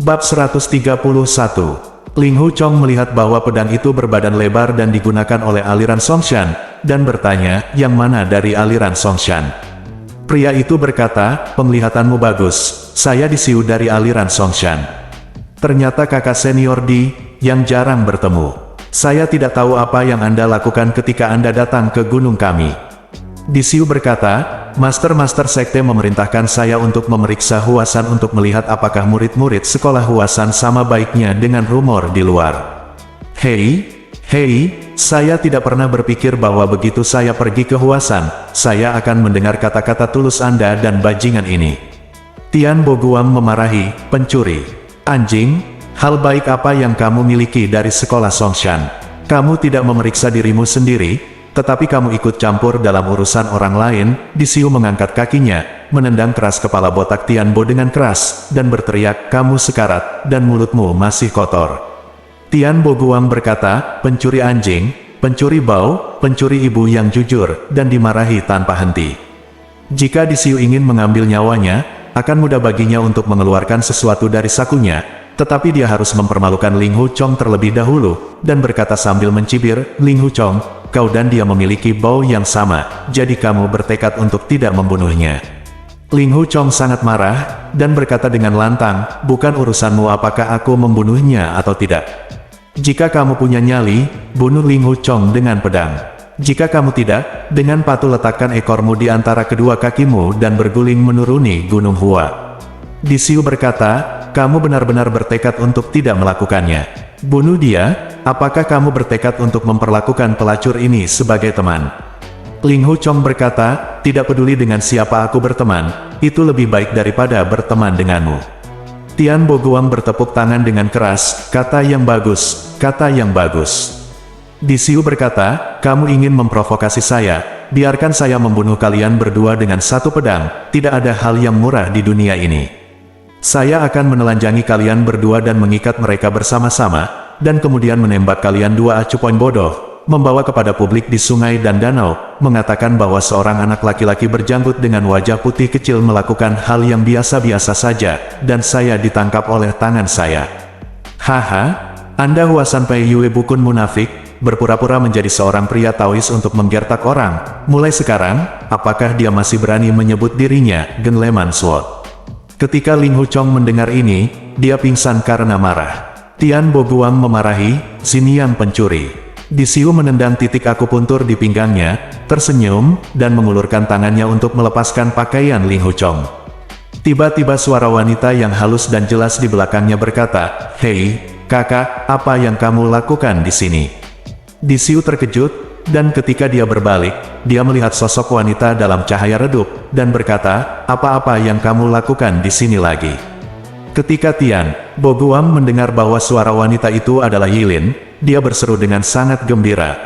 Bab 131. Ling Hu Chong melihat bahwa pedang itu berbadan lebar dan digunakan oleh aliran Songshan, dan bertanya, yang mana dari aliran Songshan? Pria itu berkata, penglihatanmu bagus, saya disiu dari aliran Songshan. Ternyata kakak senior Di, yang jarang bertemu. Saya tidak tahu apa yang Anda lakukan ketika Anda datang ke gunung kami. Disiu berkata, Master-master sekte memerintahkan saya untuk memeriksa Huasan untuk melihat apakah murid-murid sekolah Huasan sama baiknya dengan rumor di luar. Hei, saya tidak pernah berpikir bahwa begitu saya pergi ke Huasan, saya akan mendengar kata-kata tulus Anda dan bajingan ini. Tian Boguang memarahi, pencuri. Anjing, hal baik apa yang kamu miliki dari sekolah Songshan? Kamu tidak memeriksa dirimu sendiri, tetapi kamu ikut campur dalam urusan orang lain. Disiu mengangkat kakinya, menendang keras kepala botak Tian Bo dengan keras, dan berteriak, kamu sekarat, dan mulutmu masih kotor. Tian Bo Guang berkata, pencuri anjing, pencuri bau, pencuri ibu yang jujur, dan dimarahi tanpa henti. Jika Disiu ingin mengambil nyawanya, akan mudah baginya untuk mengeluarkan sesuatu dari sakunya, tetapi dia harus mempermalukan Ling Hu Chong terlebih dahulu, dan berkata sambil mencibir, Ling Hu Chong, kau dan dia memiliki bau yang sama, jadi kamu bertekad untuk tidak membunuhnya. Ling Hu Chong sangat marah, dan berkata dengan lantang, bukan urusanmu apakah aku membunuhnya atau tidak. Jika kamu punya nyali, bunuh Ling Hu Chong dengan pedang. Jika kamu tidak, dengan patuh letakkan ekormu di antara kedua kakimu dan berguling menuruni Gunung Hua. Disiu berkata, kamu benar-benar bertekad untuk tidak melakukannya. Bunuh dia, apakah kamu bertekad untuk memperlakukan pelacur ini sebagai teman? Ling Hu Chong berkata, tidak peduli dengan siapa aku berteman, itu lebih baik daripada berteman denganmu. Tian Bo Guang bertepuk tangan dengan keras, kata yang bagus, kata yang bagus. Disiu berkata, kamu ingin memprovokasi saya, biarkan saya membunuh kalian berdua dengan satu pedang, tidak ada hal yang murah di dunia ini. Saya akan menelanjangi kalian berdua dan mengikat mereka bersama-sama, dan kemudian menembak kalian dua acu poin bodoh, membawa kepada publik di sungai dan danau, mengatakan bahwa seorang anak laki-laki berjanggut dengan wajah putih kecil melakukan hal yang biasa-biasa saja, dan saya ditangkap oleh tangan saya. Haha, Anda Huasan Pei Yue Bukun munafik, berpura-pura menjadi seorang pria Taois untuk menggertak orang. Mulai sekarang, apakah dia masih berani menyebut dirinya Gen Leman Sword? Ketika Ling Hu Chong mendengar ini, dia pingsan karena marah. Tian Bo Guang memarahi, Xiniang pencuri. Disiu menendang titik akupuntur di pinggangnya, tersenyum, dan mengulurkan tangannya untuk melepaskan pakaian Ling Hu Chong. Tiba-tiba suara wanita yang halus dan jelas di belakangnya berkata, hei, kakak, apa yang kamu lakukan di sini? Disiu terkejut, dan ketika dia berbalik, dia melihat sosok wanita dalam cahaya redup, dan berkata, apa-apa yang kamu lakukan di sini lagi? Ketika Tian Bo Guang mendengar bahwa suara wanita itu adalah Yilin, dia berseru dengan sangat gembira,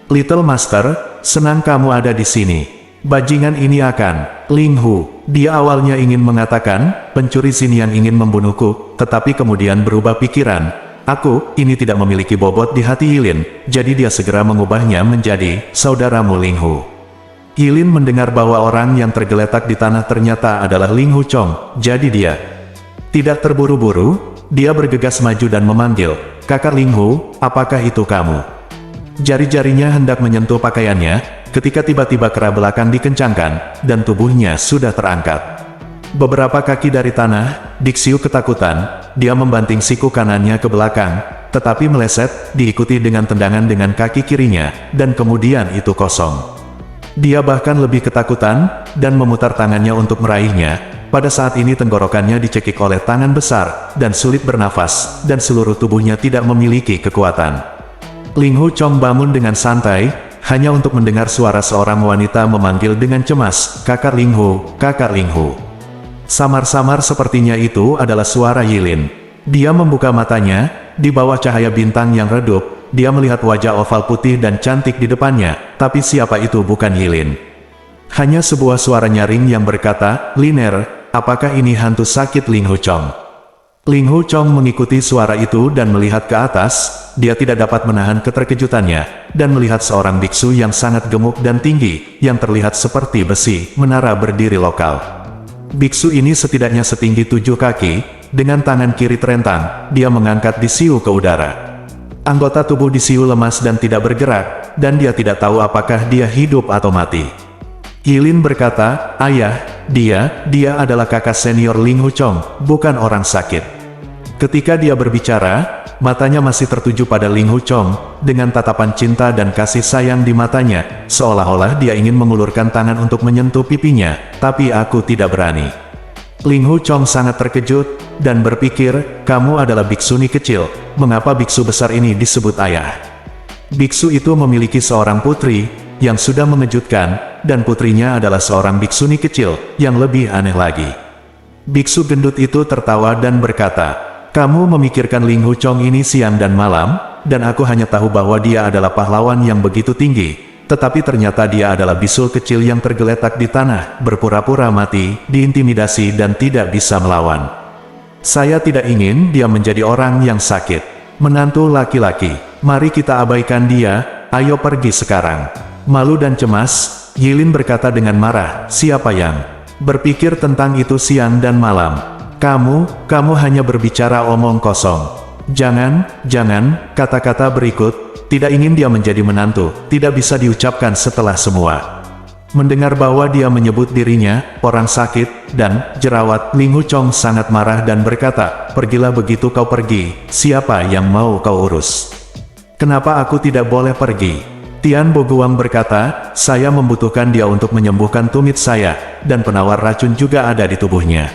Little Master, senang kamu ada di sini. Bajingan ini akan, Ling Hu. Dia awalnya ingin mengatakan, pencuri sini yang ingin membunuhku, tetapi kemudian berubah pikiran. Aku, ini tidak memiliki bobot di hati Yilin, jadi dia segera mengubahnya menjadi, saudaramu Ling Hu. Yilin mendengar bahwa orang yang tergeletak di tanah ternyata adalah Ling Hu Chong, jadi dia tidak terburu-buru, dia bergegas maju dan memanggil, kakak Ling Hu, apakah itu kamu? Jari-jarinya hendak menyentuh pakaiannya, ketika tiba-tiba kera belakang dikencangkan, dan tubuhnya sudah terangkat. Beberapa kaki dari tanah, Disiu ketakutan, dia membanting siku kanannya ke belakang, tetapi meleset, diikuti dengan tendangan dengan kaki kirinya, dan kemudian itu kosong. Dia bahkan lebih ketakutan, dan memutar tangannya untuk meraihnya. Pada saat ini tenggorokannya dicekik oleh tangan besar, dan sulit bernafas, dan seluruh tubuhnya tidak memiliki kekuatan. Ling Hu Chong bangun dengan santai, hanya untuk mendengar suara seorang wanita memanggil dengan cemas, kakak Ling Hu, kakak Ling Hu. Samar-samar sepertinya itu adalah suara Yilin. Dia membuka matanya, di bawah cahaya bintang yang redup, dia melihat wajah oval putih dan cantik di depannya, tapi siapa itu bukan Yilin. Hanya sebuah suara nyaring yang berkata, Liner, apakah ini hantu sakit Ling Hu Chong? Ling Hu Chong mengikuti suara itu dan melihat ke atas, dia tidak dapat menahan keterkejutannya, dan melihat seorang biksu yang sangat gemuk dan tinggi, yang terlihat seperti besi, menara berdiri lokal. Biksu ini setidaknya setinggi 7 kaki, dengan tangan kiri terentang, dia mengangkat Disiu ke udara. Anggota tubuh Disiu lemas dan tidak bergerak, dan dia tidak tahu apakah dia hidup atau mati. Yilin berkata, "Ayah, dia adalah kakak senior Ling Huchong, bukan orang sakit." Ketika dia berbicara, matanya masih tertuju pada Ling Huchong, dengan tatapan cinta dan kasih sayang di matanya, seolah-olah dia ingin mengulurkan tangan untuk menyentuh pipinya, tapi aku tidak berani. Ling Huchong sangat terkejut, dan berpikir, kamu adalah biksuni kecil, mengapa biksu besar ini disebut ayah? Biksu itu memiliki seorang putri, yang sudah mengejutkan, dan putrinya adalah seorang biksuni kecil, yang lebih aneh lagi. Biksu gendut itu tertawa dan berkata, kamu memikirkan Ling Huchong ini siang dan malam, dan aku hanya tahu bahwa dia adalah pahlawan yang begitu tinggi. Tetapi ternyata dia adalah bisul kecil yang tergeletak di tanah, berpura-pura mati, diintimidasi dan tidak bisa melawan. Saya tidak ingin dia menjadi orang yang sakit. Menantu laki-laki, mari kita abaikan dia, ayo pergi sekarang. Malu dan cemas, Yilin berkata dengan marah, siapa yang berpikir tentang itu siang dan malam? Kamu hanya berbicara omong kosong. Jangan, kata-kata berikut, tidak ingin dia menjadi menantu, tidak bisa diucapkan setelah semua. Mendengar bahwa dia menyebut dirinya, orang sakit, dan jerawat, Ling Huchong sangat marah dan berkata, pergilah begitu kau pergi, siapa yang mau kau urus? Kenapa aku tidak boleh pergi? Tian Boguang berkata, saya membutuhkan dia untuk menyembuhkan tumit saya, dan penawar racun juga ada di tubuhnya.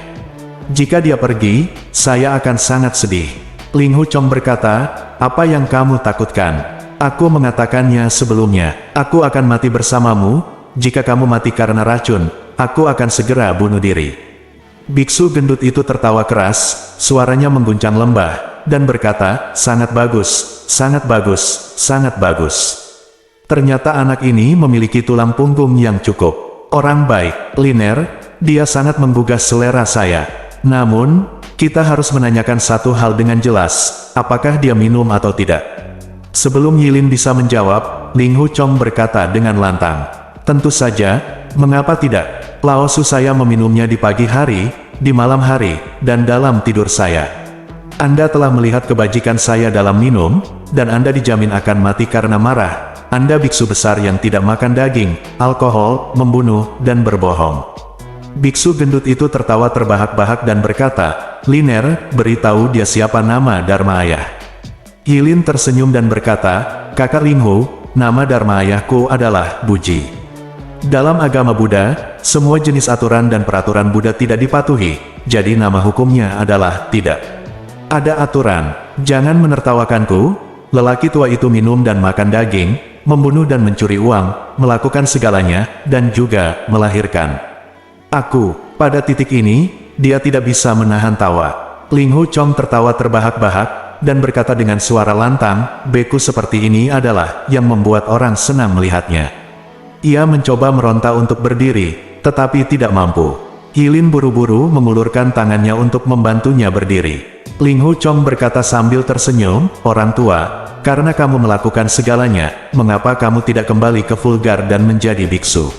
Jika dia pergi, saya akan sangat sedih. Ling Huchong berkata, apa yang kamu takutkan? Aku mengatakannya sebelumnya, aku akan mati bersamamu, jika kamu mati karena racun, aku akan segera bunuh diri. Biksu gendut itu tertawa keras, suaranya mengguncang lembah, dan berkata, sangat bagus, sangat bagus, sangat bagus. Ternyata anak ini memiliki tulang punggung yang cukup. Orang baik, Liner, dia sangat menggugah selera saya. Namun, kita harus menanyakan satu hal dengan jelas, apakah dia minum atau tidak. Sebelum Yilin bisa menjawab, Ling Huchong berkata dengan lantang, tentu saja, mengapa tidak? Laosu saya meminumnya di pagi hari, di malam hari, dan dalam tidur saya. Anda telah melihat kebajikan saya dalam minum, dan Anda dijamin akan mati karena marah. Anda biksu besar yang tidak makan daging, alkohol, membunuh, dan berbohong. Biksu gendut itu tertawa terbahak-bahak dan berkata, Liner, beritahu dia siapa nama Dharma Ayah. Yilin tersenyum dan berkata, kakak Ling Hu, nama Dharma ayahku adalah Buji. Dalam agama Buddha, semua jenis aturan dan peraturan Buddha tidak dipatuhi, jadi nama hukumnya adalah tidak. Ada aturan, jangan menertawakanku. Lelaki tua itu minum dan makan daging, membunuh dan mencuri uang, melakukan segalanya, dan juga melahirkan. Aku, pada titik ini, dia tidak bisa menahan tawa. Ling Huchong tertawa terbahak-bahak, dan berkata dengan suara lantang, beku seperti ini adalah yang membuat orang senang melihatnya. Ia mencoba meronta untuk berdiri, tetapi tidak mampu. Yilin buru-buru mengulurkan tangannya untuk membantunya berdiri. Ling Huchong berkata sambil tersenyum, orang tua, karena kamu melakukan segalanya, mengapa kamu tidak kembali ke vulgar dan menjadi biksu?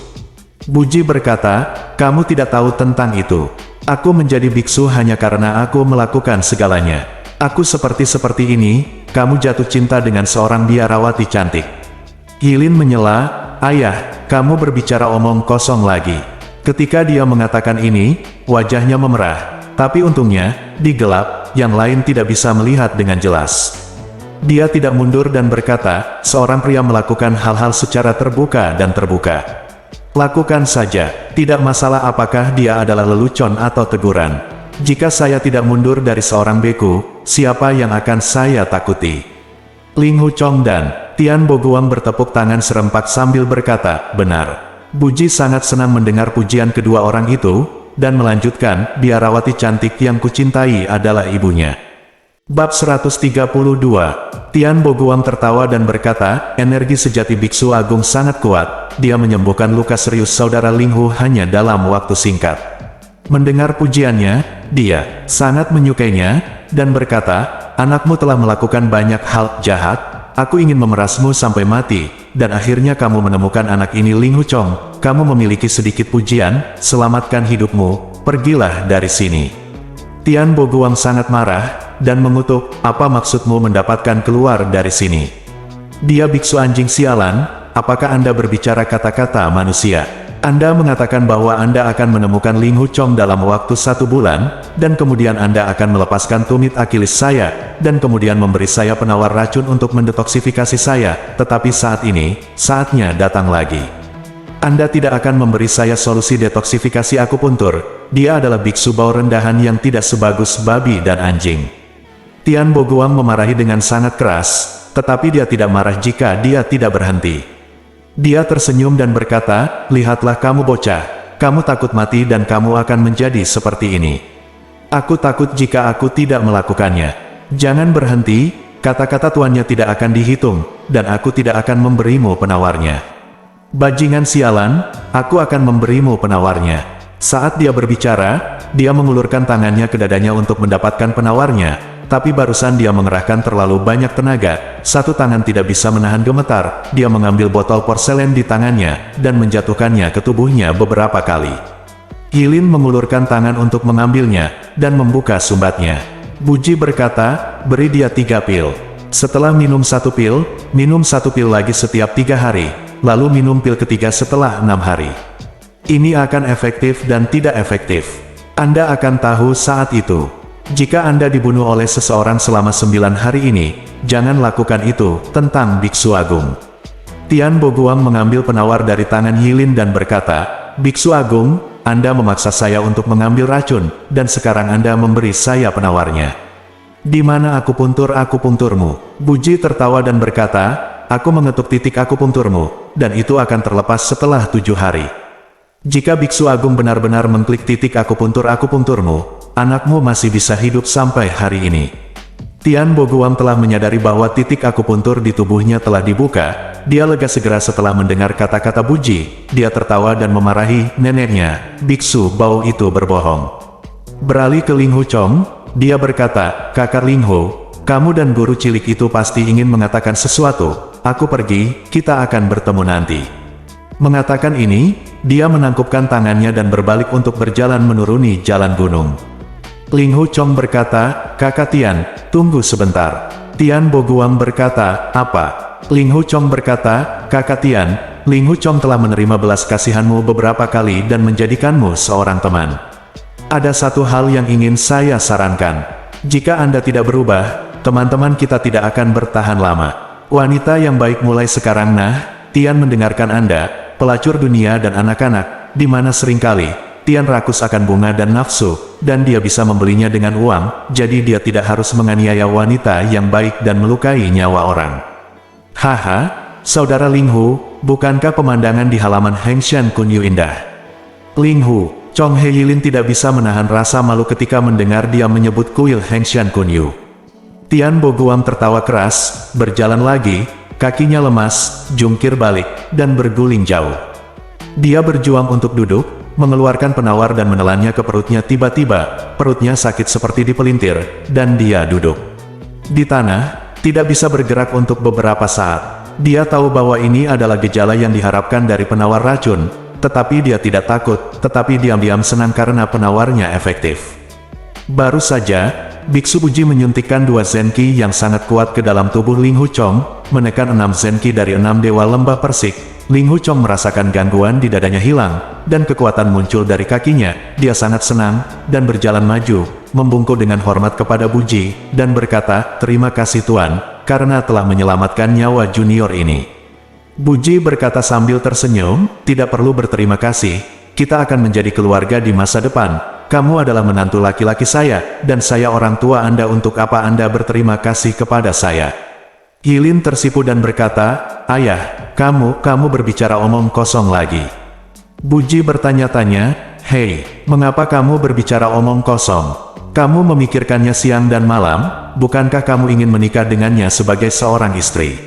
Buji berkata, kamu tidak tahu tentang itu. Aku menjadi biksu hanya karena aku melakukan segalanya. Aku seperti ini, kamu jatuh cinta dengan seorang biarawati cantik. Yilin menyela, ayah, kamu berbicara omong kosong lagi. Ketika dia mengatakan ini, wajahnya memerah. Tapi untungnya, di gelap, yang lain tidak bisa melihat dengan jelas. Dia tidak mundur dan berkata, seorang pria melakukan hal-hal secara terbuka dan terbuka. Lakukan saja, tidak masalah apakah dia adalah lelucon atau teguran. Jika saya tidak mundur dari seorang beku, siapa yang akan saya takuti? Ling Huchong dan Tian Boguang bertepuk tangan serempak sambil berkata, benar. Buji sangat senang mendengar pujian kedua orang itu, dan melanjutkan, biarawati cantik yang kucintai adalah ibunya. Bab 132, Tian Boguang tertawa dan berkata, energi sejati biksu agung sangat kuat, dia menyembuhkan luka serius saudara Ling Hu hanya dalam waktu singkat. Mendengar pujiannya, dia sangat menyukainya, dan berkata, anakmu telah melakukan banyak hal jahat, aku ingin memerasmu sampai mati, dan akhirnya kamu menemukan anak ini Ling Huchong, kamu memiliki sedikit pujian, selamatkan hidupmu, pergilah dari sini. Tian Boguang sangat marah, dan mengutuk, apa maksudmu mendapatkan keluar dari sini? Dia biksu anjing sialan, apakah Anda berbicara kata-kata manusia? Anda mengatakan bahwa Anda akan menemukan Ling Hu Chong dalam waktu 1 bulan, dan kemudian Anda akan melepaskan tumit Akilis saya, dan kemudian memberi saya penawar racun untuk mendetoksifikasi saya, tetapi saat ini, saatnya datang lagi. Anda tidak akan memberi saya solusi detoksifikasi akupuntur. Dia adalah biksu bau rendahan yang tidak sebagus babi dan anjing. Tian Boguang memarahi dengan sangat keras, tetapi dia tidak marah jika dia tidak berhenti. Dia tersenyum dan berkata, lihatlah kamu bocah, kamu takut mati dan kamu akan menjadi seperti ini. Aku takut jika aku tidak melakukannya. Jangan berhenti, kata-kata tuannya tidak akan dihitung, dan aku tidak akan memberimu penawarnya. Bajingan sialan, aku akan memberimu penawarnya. Saat dia berbicara, dia mengulurkan tangannya ke dadanya untuk mendapatkan penawarnya, tapi barusan dia mengerahkan terlalu banyak tenaga, satu tangan tidak bisa menahan gemetar, dia mengambil botol porselen di tangannya, dan menjatuhkannya ke tubuhnya beberapa kali. Yilin mengulurkan tangan untuk mengambilnya, dan membuka sumbatnya. Buji berkata, beri dia 3 pil. Setelah minum 1 pil, minum 1 pil lagi setiap 3 hari, lalu minum pil ketiga setelah 6 hari. Ini akan efektif dan tidak efektif. Anda akan tahu saat itu. Jika Anda dibunuh oleh seseorang selama 9 hari ini, jangan lakukan itu, tentang Biksu Agung. Tian Boguang mengambil penawar dari tangan Yilin dan berkata, Biksu Agung, Anda memaksa saya untuk mengambil racun, dan sekarang Anda memberi saya penawarnya. Di mana akupunturmu? Buji tertawa dan berkata, aku mengetuk titik akupunturmu, dan itu akan terlepas setelah 7 hari. Jika Biksu Agung benar-benar mengklik titik akupunturmu, anakmu masih bisa hidup sampai hari ini. Tian Boguang telah menyadari bahwa titik akupuntur di tubuhnya telah dibuka. Dia lega segera setelah mendengar kata-kata Buji. Dia tertawa dan memarahi neneknya, biksu bau itu berbohong. Beralih ke Ling Hu Chong, dia berkata, kakak Ling Hu, kamu dan guru cilik itu pasti ingin mengatakan sesuatu. Aku pergi, kita akan bertemu nanti. Mengatakan ini, dia menangkupkan tangannya dan berbalik untuk berjalan menuruni jalan gunung. Ling Hu Chong berkata, kakak Tian, tunggu sebentar. Tian Boguang berkata, apa? Ling Hu Chong berkata, kakak Tian, Ling Hu Chong telah menerima belas kasihanmu beberapa kali dan menjadikanmu seorang teman. Ada satu hal yang ingin saya sarankan. Jika Anda tidak berubah, teman-teman kita tidak akan bertahan lama. Wanita yang baik mulai sekarang Tian mendengarkan Anda, pelacur dunia dan anak-anak, di mana seringkali, Tian rakus akan bunga dan nafsu, dan dia bisa membelinya dengan uang, jadi dia tidak harus menganiaya wanita yang baik dan melukai nyawa orang. Haha, saudara Ling Hu, bukankah pemandangan di halaman Hengshan Kunyu indah? Ling Hu, Chong He Yilin tidak bisa menahan rasa malu ketika mendengar dia menyebut kuil Hengshan Kunyu. Tian Boguang tertawa keras, berjalan lagi, kakinya lemas, jungkir balik, dan berguling jauh. Dia berjuang untuk duduk, mengeluarkan penawar dan menelannya ke perutnya tiba-tiba, perutnya sakit seperti dipelintir, dan dia duduk di tanah, tidak bisa bergerak untuk beberapa saat. Dia tahu bahwa ini adalah gejala yang diharapkan dari penawar racun, tetapi dia tidak takut, tetapi diam-diam senang karena penawarnya efektif. Baru saja, Biksu Buji menyuntikkan 2 zenki yang sangat kuat ke dalam tubuh Ling Hu Chong, menekan 6 zenki dari 6 dewa lembah persik. Ling Hu Chong merasakan gangguan di dadanya hilang, dan kekuatan muncul dari kakinya. Dia sangat senang, dan berjalan maju, membungkuk dengan hormat kepada Buji, dan berkata, terima kasih Tuan, karena telah menyelamatkan nyawa junior ini. Buji berkata sambil tersenyum, tidak perlu berterima kasih, kita akan menjadi keluarga di masa depan. Kamu adalah menantu laki-laki saya, dan saya orang tua Anda. Untuk apa Anda berterima kasih kepada saya? Yilin tersipu dan berkata, ayah, kamu berbicara omong kosong lagi. Buji bertanya-tanya, hei, mengapa kamu berbicara omong kosong? Kamu memikirkannya siang dan malam, bukankah kamu ingin menikah dengannya sebagai seorang istri?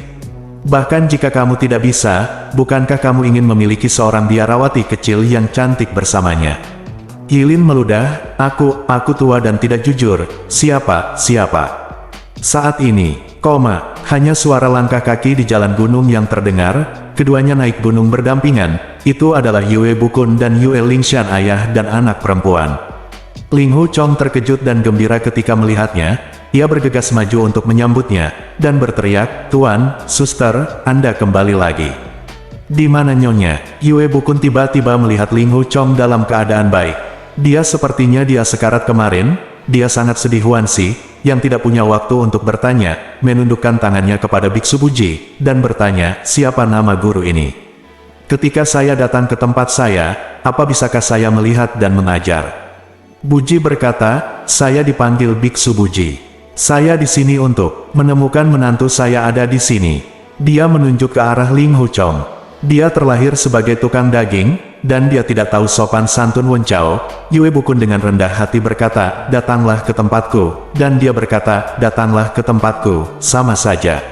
Bahkan jika kamu tidak bisa, bukankah kamu ingin memiliki seorang biarawati kecil yang cantik bersamanya? Yilin meludah, aku tua dan tidak jujur, siapa? Saat ini, hanya suara langkah kaki di jalan gunung yang terdengar, keduanya naik gunung berdampingan, itu adalah Yue Bukun dan Yue Lingshan ayah dan anak perempuan. Ling Hu Chong terkejut dan gembira ketika melihatnya. Ia bergegas maju untuk menyambutnya, dan berteriak, "Tuan, suster, Anda kembali lagi." "Di mana Nyonya?" Yue Bukun tiba-tiba melihat Ling Hu Chong dalam keadaan baik. Dia sepertinya dia sekarat kemarin. Dia sangat sedih. Huan Si, yang tidak punya waktu untuk bertanya, menundukkan tangannya kepada Biksu Buji, dan bertanya, "Siapa nama guru ini? Ketika saya datang ke tempat saya, apa bisakah saya melihat dan mengajar?" Buji berkata, "Saya dipanggil Biksu Buji. Saya di sini untuk menemukan menantu saya ada di sini." Dia menunjuk ke arah Ling Hu Chong. Dia terlahir sebagai tukang daging, dan dia tidak tahu sopan santun Wen Chao. Yue Bukun dengan rendah hati berkata, "Datanglah ke tempatku." Dan dia berkata, "Datanglah ke tempatku," sama saja.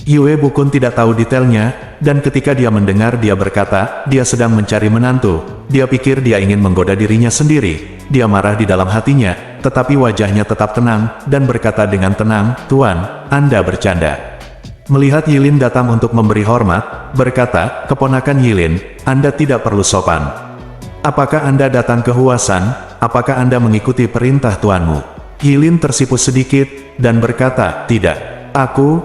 Yue Bukun tidak tahu detailnya, dan ketika dia mendengar dia berkata, dia sedang mencari menantu. Dia pikir dia ingin menggoda dirinya sendiri. Dia marah di dalam hatinya, tetapi wajahnya tetap tenang, dan berkata dengan tenang, "Tuan, Anda bercanda." Melihat Yilin datang untuk memberi hormat, berkata, "Keponakan Yilin, Anda tidak perlu sopan. Apakah Anda datang ke Huasan? Apakah Anda mengikuti perintah tuanmu?" Yilin tersipu sedikit, dan berkata, "Tidak. Aku."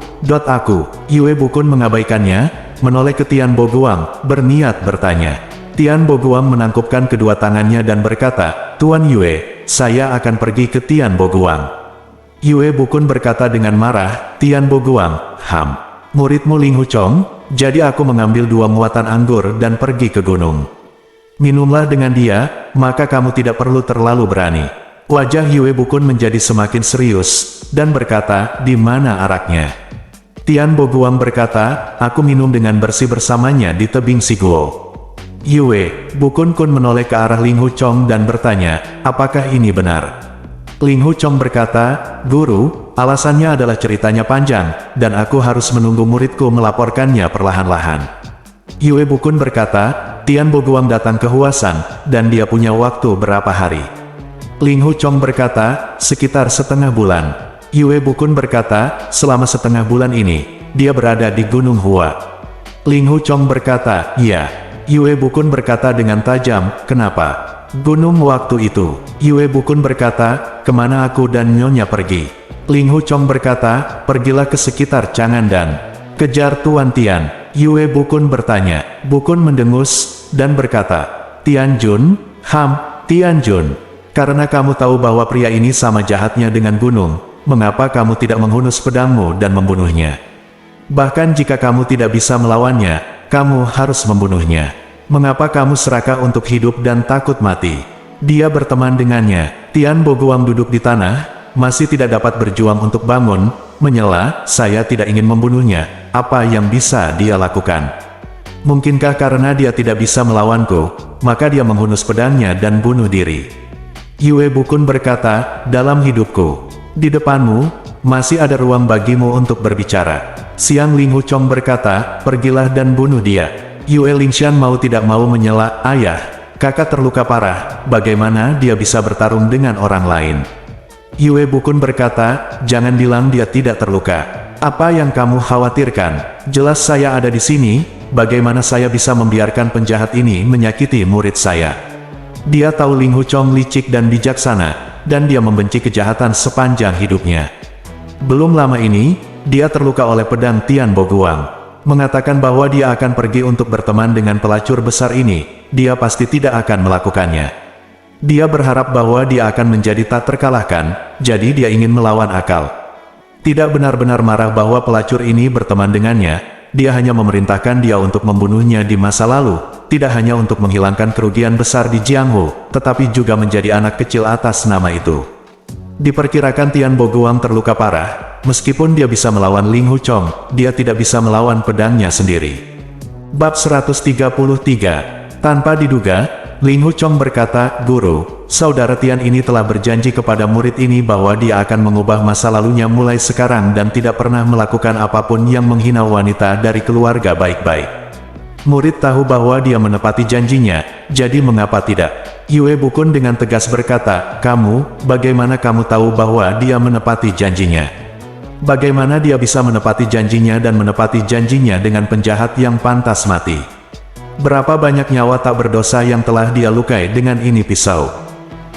Yue Bukun mengabaikannya, menoleh ke Tian Boguang, berniat bertanya. Tian Boguang menangkupkan kedua tangannya dan berkata, "Tuan Yue, saya akan pergi ke Tian Boguang." Yue Bukun berkata dengan marah, "Tian Boguang, muridmu Ling Hu Chong, jadi aku mengambil 2 muatan anggur dan pergi ke gunung. Minumlah dengan dia, maka kamu tidak perlu terlalu berani." Wajah Yue Bukun menjadi semakin serius, dan berkata, "Di mana araknya?" Tian Boguang berkata, "Aku minum dengan bersih bersamanya di tebing Siguo." Yue Bukun Kun menoleh ke arah Ling Hu Chong dan bertanya, "Apakah ini benar?" Ling Hu Chong berkata, "Guru, alasannya adalah ceritanya panjang, dan aku harus menunggu muridku melaporkannya perlahan-lahan." Yue Bukun berkata, "Tian Boguang datang ke Huasan, dan dia punya waktu berapa hari?" Ling Hu Chong berkata, "Sekitar setengah bulan." Yue Bukun berkata, "Selama setengah bulan ini, dia berada di Gunung Hua." Ling Hu Chong berkata, "Iya." Yue Bukun berkata dengan tajam, "Kenapa?" "Gunung waktu itu." Yue Bukun berkata, "Kemana aku dan Nyonya pergi?" Ling Hu Chong berkata, "Pergilah ke sekitar Chang'an dan kejar Tuan Tian." Yue Bukun bertanya. Bukun mendengus, dan berkata, "Tian Jun? Tian Jun. Karena kamu tahu bahwa pria ini sama jahatnya dengan gunung, mengapa kamu tidak menghunus pedangmu dan membunuhnya? Bahkan jika kamu tidak bisa melawannya, kamu harus membunuhnya. Mengapa kamu serakah untuk hidup dan takut mati?" Dia berteman dengannya. Tian Boguang duduk di tanah, masih tidak dapat berjuang untuk bangun, menyela, "Saya tidak ingin membunuhnya. Apa yang bisa dia lakukan? Mungkinkah karena dia tidak bisa melawanku, maka dia menghunus pedangnya dan bunuh diri?" Yue Bukun berkata, "Dalam hidupku, di depanmu, masih ada ruang bagimu untuk berbicara." Siang Ling Hu Chong berkata, "Pergilah dan bunuh dia." Yue Lingshan mau tidak mau menyela, "Ayah, kakak terluka parah, bagaimana dia bisa bertarung dengan orang lain?" Yue Bukun berkata, "Jangan bilang dia tidak terluka. Apa yang kamu khawatirkan? Jelas saya ada di sini, bagaimana saya bisa membiarkan penjahat ini menyakiti murid saya?" Dia tahu Ling Hu Chong licik dan bijaksana, dan dia membenci kejahatan sepanjang hidupnya. Belum lama ini, dia terluka oleh pedang Tian Boguang. Mengatakan bahwa dia akan pergi untuk berteman dengan pelacur besar ini, dia pasti tidak akan melakukannya. Dia berharap bahwa dia akan menjadi tak terkalahkan, jadi dia ingin melawan akal. Tidak benar-benar marah bahwa pelacur ini berteman dengannya, dia hanya memerintahkan dia untuk membunuhnya di masa lalu, tidak hanya untuk menghilangkan kerugian besar di Jianghu, tetapi juga menjadi anak kecil atas nama itu. Diperkirakan Tian Boguang terluka parah, meskipun dia bisa melawan Ling Hu Chong, dia tidak bisa melawan pedangnya sendiri. Bab 133. Tanpa diduga, Ling Hu Chong berkata, "Guru, saudara Tian ini telah berjanji kepada murid ini bahwa dia akan mengubah masa lalunya mulai sekarang dan tidak pernah melakukan apapun yang menghina wanita dari keluarga baik-baik. Murid tahu bahwa dia menepati janjinya, jadi mengapa tidak?" Yue Bukun dengan tegas berkata, "Kamu, bagaimana kamu tahu bahwa dia menepati janjinya? Bagaimana dia bisa menepati janjinya dan menepati janjinya dengan penjahat yang pantas mati? Berapa banyak nyawa tak berdosa yang telah dia lukai dengan ini pisau?"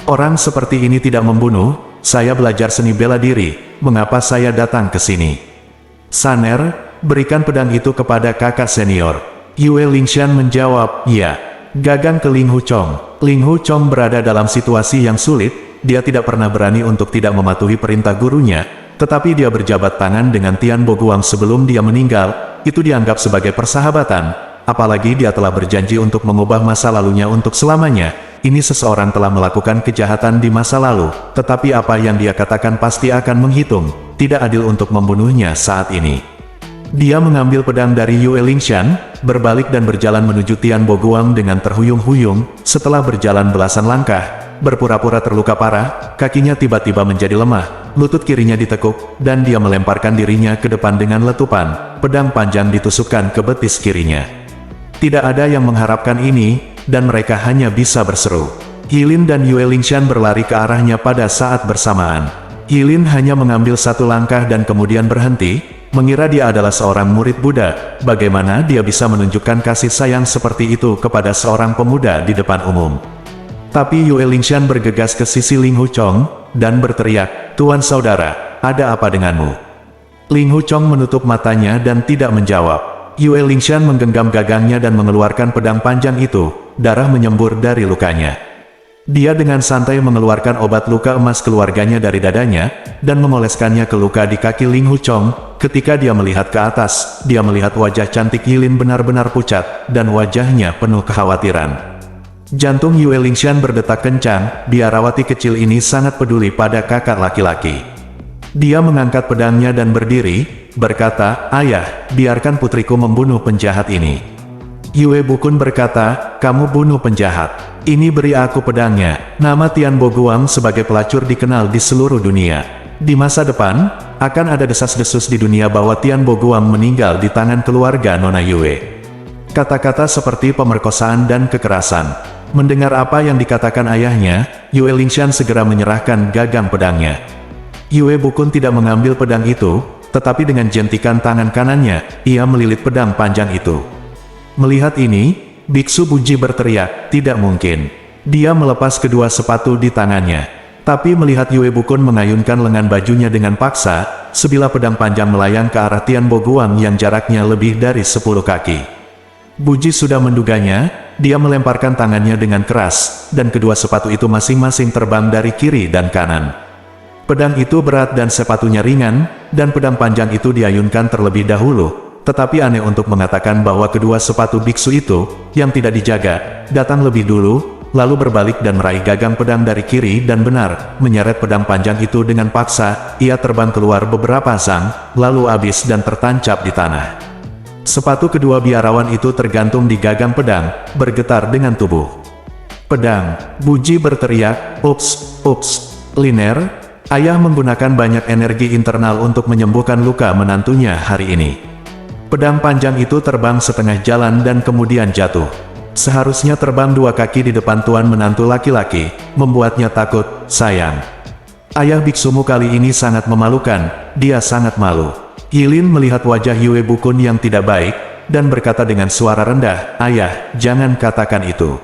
Orang seperti ini tidak membunuh, saya belajar seni bela diri, mengapa saya datang ke sini? Saner, berikan pedang itu kepada kakak senior. Yue Lingshan menjawab, ya. Gagang ke Ling Hu Chong. Ling Hu Chong berada dalam situasi yang sulit, dia tidak pernah berani untuk tidak mematuhi perintah gurunya, tetapi dia berjabat tangan dengan Tian Boguang sebelum dia meninggal, itu dianggap sebagai persahabatan, apalagi dia telah berjanji untuk mengubah masa lalunya untuk selamanya. Ini seseorang telah melakukan kejahatan di masa lalu, tetapi apa yang dia katakan pasti akan menghitung, tidak adil untuk membunuhnya saat ini. Dia mengambil pedang dari Yue Lingshan, berbalik dan berjalan menuju Tian Boguang dengan terhuyung-huyung. Setelah berjalan belasan langkah, berpura-pura terluka parah, kakinya tiba-tiba menjadi lemah, lutut kirinya ditekuk, dan dia melemparkan dirinya ke depan dengan letupan. Pedang panjang ditusukkan ke betis kirinya. Tidak ada yang mengharapkan ini, dan mereka hanya bisa berseru. Yilin dan Yue Lingshan berlari ke arahnya pada saat bersamaan. Yilin hanya mengambil satu langkah dan kemudian berhenti, mengira dia adalah seorang murid Buddha. Bagaimana dia bisa menunjukkan kasih sayang seperti itu kepada seorang pemuda di depan umum? Tapi Yue Lingshan bergegas ke sisi Ling Hu Chong, dan berteriak, "Tuan saudara, ada apa denganmu?" Ling Hu Chong menutup matanya dan tidak menjawab. Yue Lingshan menggenggam gagangnya dan mengeluarkan pedang panjang itu, darah menyembur dari lukanya. Dia dengan santai mengeluarkan obat luka emas keluarganya dari dadanya, dan mengoleskannya ke luka di kaki Ling Hu Chong. Ketika dia melihat ke atas, dia melihat wajah cantik Yilin benar-benar pucat, dan wajahnya penuh kekhawatiran. Jantung Yue Lingshan berdetak kencang, biarawati kecil ini sangat peduli pada kakak laki-laki. Dia mengangkat pedangnya dan berdiri, berkata, "Ayah, biarkan putriku membunuh penjahat ini." Yue Bukun berkata, "Kamu bunuh penjahat. Ini beri aku pedangnya." Nama Tian Boguang sebagai pelacur dikenal di seluruh dunia. Di masa depan, akan ada desas-desus di dunia bahwa Tian Boguang meninggal di tangan keluarga Nona Yue. Kata-kata seperti pemerkosaan dan kekerasan. Mendengar apa yang dikatakan ayahnya, Yue Lingshan segera menyerahkan gagang pedangnya. Yue Bukun tidak mengambil pedang itu, tetapi dengan jentikan tangan kanannya, ia melilit pedang panjang itu. Melihat ini, Biksu Buji berteriak, "Tidak mungkin." Dia melepas kedua sepatu di tangannya. Tapi melihat Yue Bukun mengayunkan lengan bajunya dengan paksa, sebilah pedang panjang melayang ke arah Tian Boguang yang jaraknya lebih dari 10 kaki. Buji sudah menduganya, dia melemparkan tangannya dengan keras, dan kedua sepatu itu masing-masing terbang dari kiri dan kanan. Pedang itu berat dan sepatunya ringan, dan pedang panjang itu diayunkan terlebih dahulu. Tetapi aneh untuk mengatakan bahwa kedua sepatu biksu itu, yang tidak dijaga, datang lebih dulu, lalu berbalik dan meraih gagang pedang dari kiri dan benar, menyeret pedang panjang itu dengan paksa. Ia terbang keluar beberapa sang, lalu habis dan tertancap di tanah. Sepatu kedua biarawan itu tergantung di gagang pedang, bergetar dengan tubuh. "Pedang!" Buji berteriak, "Ups, ups, Liner, ayah menggunakan banyak energi internal untuk menyembuhkan luka menantunya hari ini." Pedang panjang itu terbang setengah jalan dan kemudian jatuh. Seharusnya terbang 2 kaki di depan tuan menantu laki-laki, membuatnya takut, sayang. Ayah biksumu kali ini sangat memalukan, dia sangat malu. Yilin melihat wajah Yue Bukun yang tidak baik, dan berkata dengan suara rendah, "Ayah, jangan katakan itu."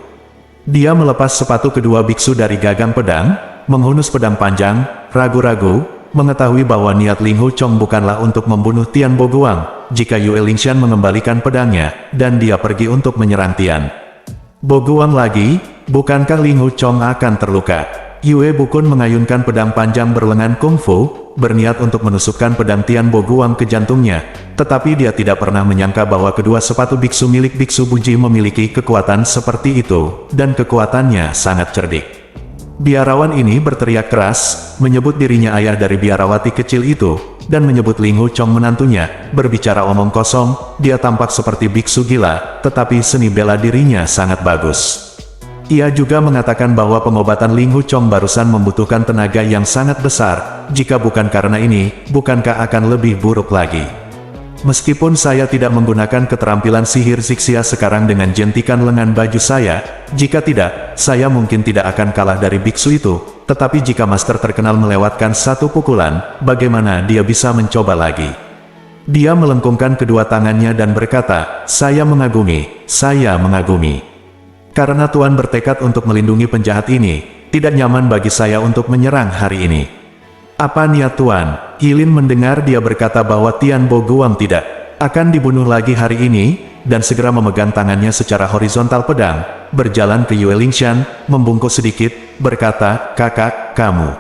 Dia melepas sepatu kedua biksu dari gagang pedang, menghunus pedang panjang, ragu-ragu, mengetahui bahwa niat Ling Hu Chong bukanlah untuk membunuh Tian Boguang, jika Yue Lingshan mengembalikan pedangnya, dan dia pergi untuk menyerang Tian Boguang lagi, bukankah Ling Hu Chong akan terluka? Yue Bukun mengayunkan pedang panjang berlengan kungfu, berniat untuk menusukkan pedang Tian Boguang ke jantungnya, tetapi dia tidak pernah menyangka bahwa kedua sepatu biksu milik Biksu Buji memiliki kekuatan seperti itu, dan kekuatannya sangat cerdik. Biarawan ini berteriak keras, menyebut dirinya ayah dari biarawati kecil itu, dan menyebut Ling Hu Chong menantunya, berbicara omong kosong. Dia tampak seperti biksu gila, tetapi seni bela dirinya sangat bagus. Ia juga mengatakan bahwa pengobatan Ling Hu Chong barusan membutuhkan tenaga yang sangat besar. Jika bukan karena ini, bukankah akan lebih buruk lagi? Meskipun saya tidak menggunakan keterampilan sihir Zixia sekarang dengan jentikan lengan baju saya, jika tidak, saya mungkin tidak akan kalah dari biksu itu. Tetapi jika master terkenal melewatkan satu pukulan, bagaimana dia bisa mencoba lagi? Dia melengkungkan kedua tangannya dan berkata, "Saya mengagumi, saya mengagumi." Karena Tuan bertekad untuk melindungi penjahat ini, tidak nyaman bagi saya untuk menyerang hari ini. Apa niat Tuan? Yilin mendengar dia berkata bahwa Tian Bo Guang tidak akan dibunuh lagi hari ini, dan segera memegang tangannya secara horizontal pedang, berjalan ke Yue Lingshan, membungkuk sedikit, berkata, "Kakak, kamu."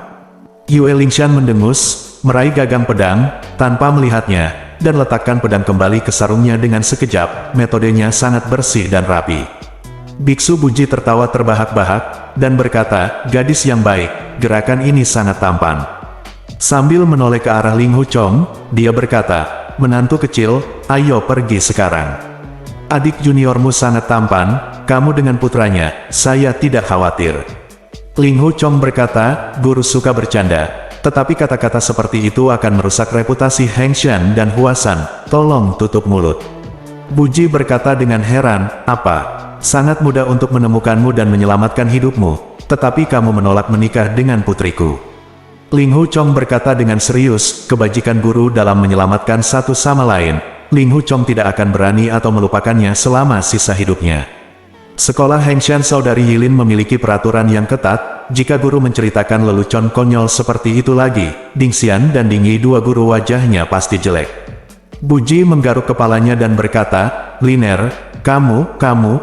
Yue Lingshan mendengus, meraih gagang pedang, tanpa melihatnya, dan letakkan pedang kembali ke sarungnya dengan sekejap. Metodenya sangat bersih dan rapi. Biksu Buji tertawa terbahak-bahak, dan berkata, "Gadis yang baik, gerakan ini sangat tampan." Sambil menoleh ke arah Ling Hu Chong, dia berkata, "Menantu kecil, ayo pergi sekarang. Adik juniormu sangat tampan, kamu dengan putranya, saya tidak khawatir." Ling Hu Chong berkata, "Guru suka bercanda, tetapi kata-kata seperti itu akan merusak reputasi Heng Shan dan Huasan, tolong tutup mulut." Buji berkata dengan heran, "Apa? Sangat mudah untuk menemukanmu dan menyelamatkan hidupmu, tetapi kamu menolak menikah dengan putriku." Ling Hu Chong berkata dengan serius, "Kebajikan guru dalam menyelamatkan satu sama lain, Ling Hu Chong tidak akan berani atau melupakannya selama sisa hidupnya." Sekolah Heng Shan Saudari Yilin memiliki peraturan yang ketat, jika guru menceritakan lelucon konyol seperti itu lagi, Ding Xian dan Ding Yi, dua guru wajahnya pasti jelek. Buji menggaruk kepalanya dan berkata, "Liner, kamu,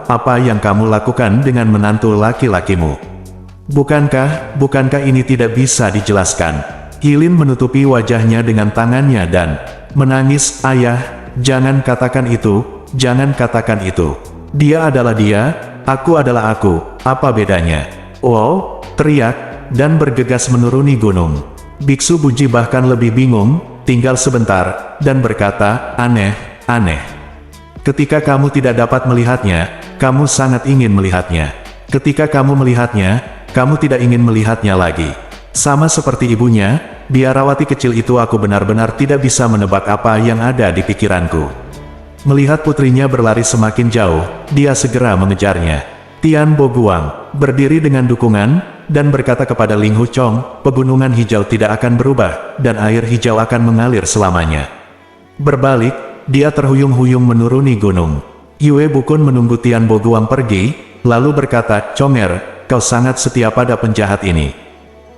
apa yang kamu lakukan dengan menantu laki-lakimu? Bukankah ini tidak bisa dijelaskan?" Yilin menutupi wajahnya dengan tangannya dan menangis, "Ayah, jangan katakan itu, jangan katakan itu. Dia adalah dia, aku adalah aku, apa bedanya?" "Wow!" teriak, dan bergegas menuruni gunung. Biksu Buji bahkan lebih bingung, tinggal sebentar, dan berkata, "Aneh. Ketika kamu tidak dapat melihatnya, kamu sangat ingin melihatnya. Ketika kamu melihatnya, kamu tidak ingin melihatnya lagi. Sama seperti ibunya, biarawati kecil itu, aku benar-benar tidak bisa menebak apa yang ada di pikiranku." Melihat putrinya berlari semakin jauh, dia segera mengejarnya. Tian Bo Guang berdiri dengan dukungan, dan berkata kepada Ling Hu Chong, "Pegunungan hijau tidak akan berubah, dan air hijau akan mengalir selamanya." Berbalik, dia terhuyung-huyung menuruni gunung. Yue Bukun menunggu Tian Bo Guang pergi, lalu berkata, "Conger, kau sangat setia pada penjahat ini."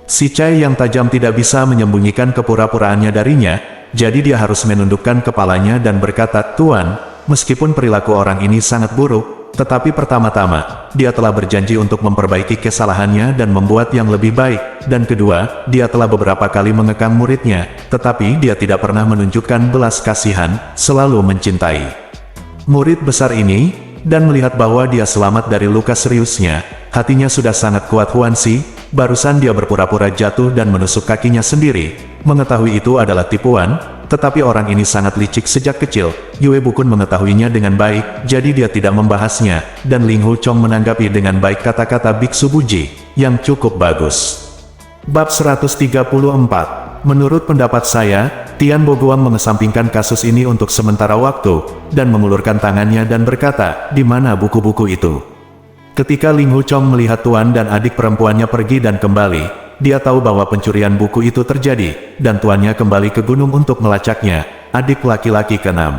Si Cai yang tajam tidak bisa menyembunyikan kepura-puraannya darinya, jadi dia harus menundukkan kepalanya dan berkata, "Tuan, meskipun perilaku orang ini sangat buruk, tetapi pertama-tama, dia telah berjanji untuk memperbaiki kesalahannya dan membuat yang lebih baik, dan kedua, dia telah beberapa kali mengekang muridnya, tetapi dia tidak pernah menunjukkan belas kasihan, selalu mencintai murid besar ini." Dan melihat bahwa dia selamat dari luka seriusnya, hatinya sudah sangat kuat. Huansi, barusan dia berpura-pura jatuh dan menusuk kakinya sendiri. Mengetahui itu adalah tipuan, tetapi orang ini sangat licik sejak kecil. Yue Bukun mengetahuinya dengan baik, jadi dia tidak membahasnya, dan Ling Hu Chong menanggapi dengan baik kata-kata Biksu Buji, yang cukup bagus. Bab 134. Menurut pendapat saya, Tian Bo Guang mengesampingkan kasus ini untuk sementara waktu, dan mengulurkan tangannya dan berkata, "Di mana buku-buku itu?" Ketika Ling Hu Chong melihat tuan dan adik perempuannya pergi dan kembali, dia tahu bahwa pencurian buku itu terjadi, dan tuannya kembali ke gunung untuk melacaknya. Adik laki-laki ke-6.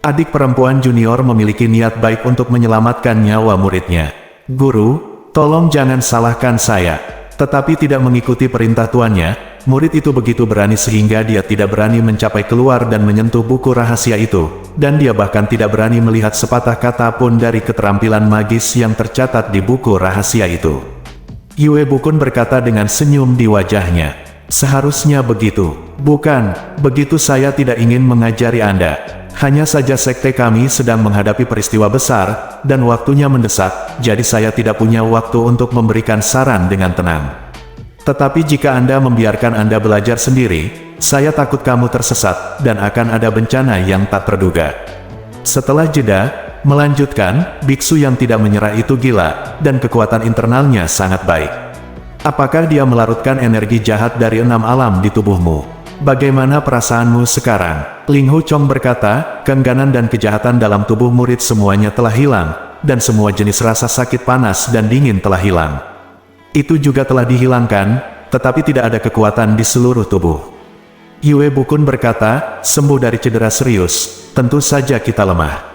Adik perempuan junior memiliki niat baik untuk menyelamatkan nyawa muridnya. "Guru, tolong jangan salahkan saya." Tetapi tidak mengikuti perintah tuannya, murid itu begitu berani sehingga dia tidak berani mencapai keluar dan menyentuh buku rahasia itu, dan dia bahkan tidak berani melihat sepatah kata pun dari keterampilan magis yang tercatat di buku rahasia itu. Yue Bukun berkata dengan senyum di wajahnya, "Seharusnya begitu. Bukan, begitu saya tidak ingin mengajari Anda. Hanya saja sekte kami sedang menghadapi peristiwa besar, dan waktunya mendesak, jadi saya tidak punya waktu untuk memberikan saran dengan tenang. Tetapi jika Anda membiarkan Anda belajar sendiri, saya takut kamu tersesat, dan akan ada bencana yang tak terduga." Setelah jeda, melanjutkan, "Biksu yang tidak menyerah itu gila, dan kekuatan internalnya sangat baik. Apakah dia melarutkan energi jahat dari 6 alam di tubuhmu? Bagaimana perasaanmu sekarang?" Ling Hu Chong berkata, "Keengganan dan kejahatan dalam tubuh murid semuanya telah hilang, dan semua jenis rasa sakit panas dan dingin telah hilang. Itu juga telah dihilangkan, tetapi tidak ada kekuatan di seluruh tubuh." Yue Bukun berkata, "Sembuh dari cedera serius, tentu saja kita lemah.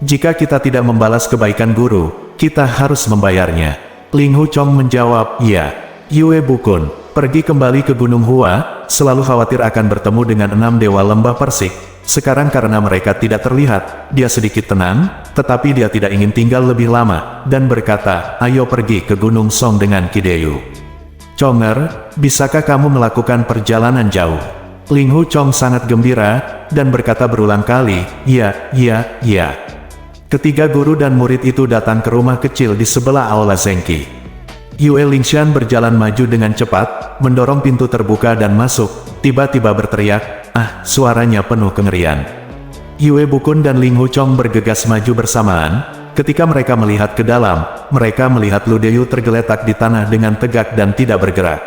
Jika kita tidak membalas kebaikan guru, kita harus membayarnya." Ling Hu Chong menjawab, iya. Yue Bukun, pergi kembali ke Gunung Hua, selalu khawatir akan bertemu dengan 6 dewa lembah persik. Sekarang karena mereka tidak terlihat, dia sedikit tenang, tetapi dia tidak ingin tinggal lebih lama, dan berkata, ayo pergi ke Gunung Song dengan Kideyu. Chonger, bisakah kamu melakukan perjalanan jauh? Ling Hu Chong sangat gembira, dan berkata berulang kali, iya, iya, iya. Ketiga guru dan murid itu datang ke rumah kecil di sebelah Aula Zengqi. Yue Lingshan berjalan maju dengan cepat, mendorong pintu terbuka dan masuk, tiba-tiba berteriak, suaranya penuh kengerian. Yue Bukun dan Ling Hu Chong bergegas maju bersamaan. Ketika mereka melihat ke dalam, mereka melihat Lu Deyu tergeletak di tanah dengan tegak dan tidak bergerak.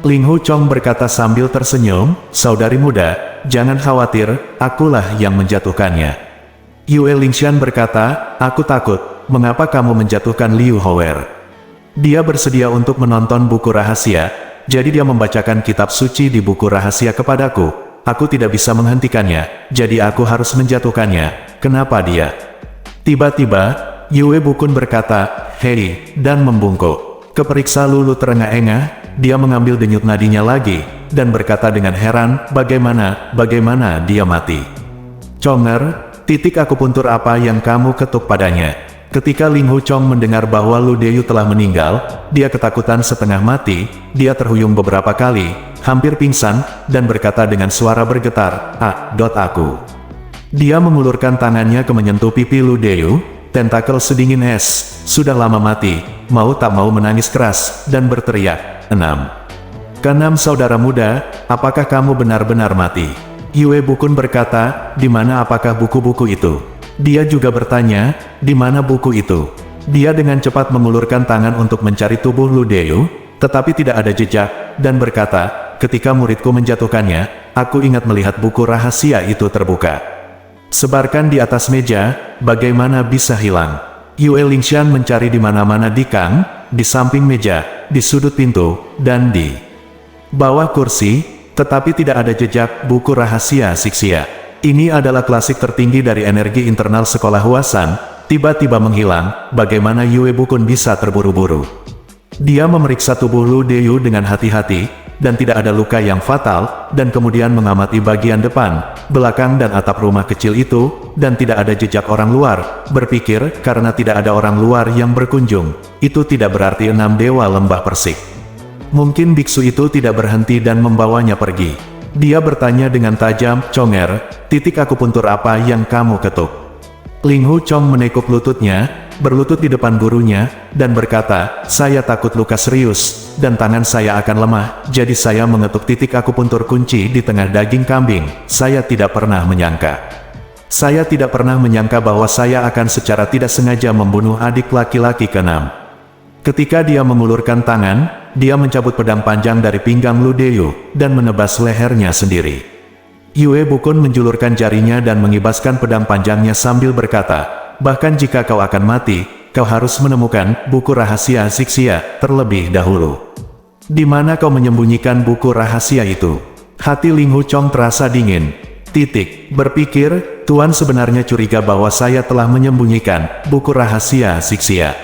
Ling Hu Chong berkata sambil tersenyum, saudari muda, jangan khawatir, akulah yang menjatuhkannya. Yue Lingshan berkata, aku takut, mengapa kamu menjatuhkan Liu How'er? Dia bersedia untuk menonton buku rahasia, jadi dia membacakan kitab suci di buku rahasia kepadaku. Aku tidak bisa menghentikannya, jadi aku harus menjatuhkannya. Kenapa dia? Tiba-tiba, Yue Bukun berkata, hei, dan membungkuk. Keperiksa Lulu terengah-engah, dia mengambil denyut nadinya lagi, dan berkata dengan heran, bagaimana dia mati? Chonger, titik akupuntur apa yang kamu ketuk padanya? Ketika Ling Hu Chong mendengar bahwa Lu Deyu telah meninggal, dia ketakutan setengah mati, dia terhuyung beberapa kali, hampir pingsan, dan berkata dengan suara bergetar, aku. Dia mengulurkan tangannya ke menyentuh pipi Lu Deyu, tentakel sedingin es, sudah lama mati, mau tak mau menangis keras, dan berteriak, 6. Keenam saudara muda, apakah kamu benar-benar mati? Yue Bukun berkata, di mana apakah buku-buku itu? Dia juga bertanya, di mana buku itu? Dia dengan cepat mengulurkan tangan untuk mencari tubuh Lu Deyu, tetapi tidak ada jejak, dan berkata, ketika muridku menjatuhkannya, aku ingat melihat buku rahasia itu terbuka. Sebarkan di atas meja, bagaimana bisa hilang? Yue Lingshan mencari di mana-mana di kang, di samping meja, di sudut pintu, dan di bawah kursi, tetapi tidak ada jejak buku rahasia Sixia. Ini adalah klasik tertinggi dari energi internal sekolah Huasan, tiba-tiba menghilang, bagaimana Yue Bukun bisa terburu-buru. Dia memeriksa tubuh Lu Deyu dengan hati-hati, dan tidak ada luka yang fatal, dan kemudian mengamati bagian depan, belakang dan atap rumah kecil itu, dan tidak ada jejak orang luar, berpikir, karena tidak ada orang luar yang berkunjung, itu tidak berarti 6 dewa lembah persik. Mungkin biksu itu tidak berhenti dan membawanya pergi. Dia bertanya dengan tajam, Chonger, titik akupuntur apa yang kamu ketuk? Ling Hu Chong menekuk lututnya, berlutut di depan gurunya, dan berkata, saya takut luka serius, dan tangan saya akan lemah, jadi saya mengetuk titik akupuntur kunci di tengah daging kambing. Saya tidak pernah menyangka. Saya tidak pernah menyangka bahwa saya akan secara tidak sengaja membunuh adik laki-laki ke-6. Ketika dia mengulurkan tangan, dia mencabut pedang panjang dari pinggang Lu Deyu, dan menebas lehernya sendiri. Yue Bukun menjulurkan jarinya dan mengibaskan pedang panjangnya sambil berkata, bahkan jika kau akan mati, kau harus menemukan buku rahasia Sixia terlebih dahulu. Di mana kau menyembunyikan buku rahasia itu? Hati Ling Hu Chong terasa dingin. Berpikir, Tuan sebenarnya curiga bahwa saya telah menyembunyikan buku rahasia Sixia.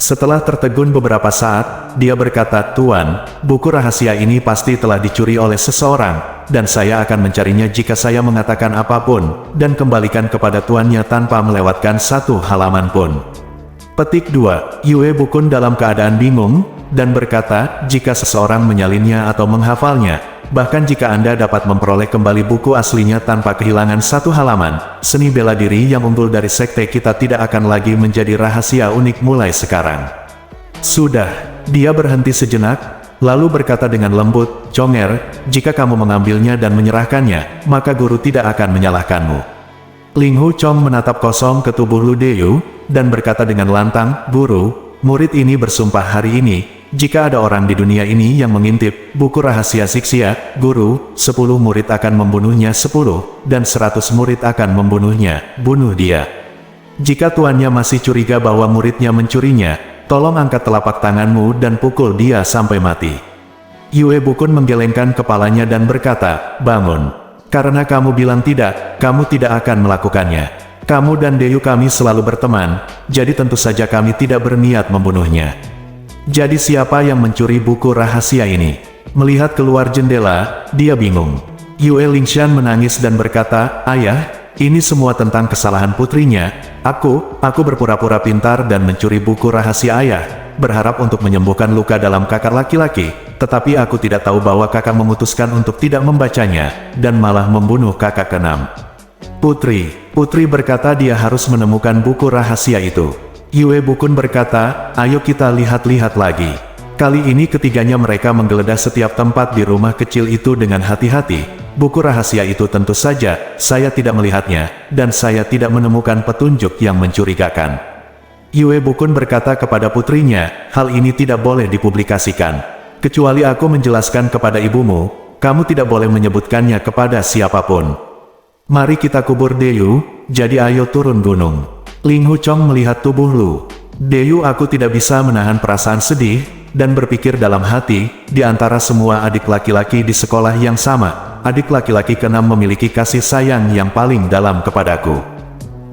Setelah tertegun beberapa saat, dia berkata, Tuan, buku rahasia ini pasti telah dicuri oleh seseorang, dan saya akan mencarinya jika saya mengatakan apapun, dan kembalikan kepada tuannya tanpa melewatkan satu halaman pun. Petik 2. Yue Bukun dalam keadaan bingung, dan berkata, jika seseorang menyalinnya atau menghafalnya, bahkan jika Anda dapat memperoleh kembali buku aslinya tanpa kehilangan satu halaman, seni bela diri yang unggul dari sekte kita tidak akan lagi menjadi rahasia unik mulai sekarang. Sudah, dia berhenti sejenak, lalu berkata dengan lembut, Chonger, jika kamu mengambilnya dan menyerahkannya, maka guru tidak akan menyalahkanmu. Ling Hu Chong menatap kosong ke tubuh Lu Deyu, dan berkata dengan lantang, Guru, murid ini bersumpah hari ini, jika ada orang di dunia ini yang mengintip buku rahasia Sixia, Guru, 10 murid akan membunuhnya 10, dan 100 murid akan membunuhnya, bunuh dia. Jika tuannya masih curiga bahwa muridnya mencurinya, tolong angkat telapak tanganmu dan pukul dia sampai mati. Yue Bukun menggelengkan kepalanya dan berkata, bangun. Karena kamu bilang tidak, kamu tidak akan melakukannya. Kamu dan Deyu kami selalu berteman, jadi tentu saja kami tidak berniat membunuhnya. Jadi siapa yang mencuri buku rahasia ini? Melihat keluar jendela, dia bingung. Yue Lingshan menangis dan berkata, "Ayah, ini semua tentang kesalahan putrinya. Aku berpura-pura pintar dan mencuri buku rahasia ayah, berharap untuk menyembuhkan luka dalam kakak laki-laki. Tetapi aku tidak tahu bahwa kakak memutuskan untuk tidak membacanya, dan malah membunuh kakak keenam." Putri berkata dia harus menemukan buku rahasia itu. Yue Bukun berkata, "Ayo kita lihat-lihat lagi." Kali ini ketiganya mereka menggeledah setiap tempat di rumah kecil itu dengan hati-hati. Buku rahasia itu tentu saja, saya tidak melihatnya, dan saya tidak menemukan petunjuk yang mencurigakan. Yue Bukun berkata kepada putrinya, "Hal ini tidak boleh dipublikasikan. Kecuali aku menjelaskan kepada ibumu, kamu tidak boleh menyebutkannya kepada siapapun. Mari kita kubur Deyu, jadi ayo turun gunung." Ling Hu Chong melihat tubuh Lu Deyu. "Aku tidak bisa menahan perasaan sedih, dan berpikir dalam hati, di antara semua adik laki-laki di sekolah yang sama, adik laki-laki keenam memiliki kasih sayang yang paling dalam kepadaku.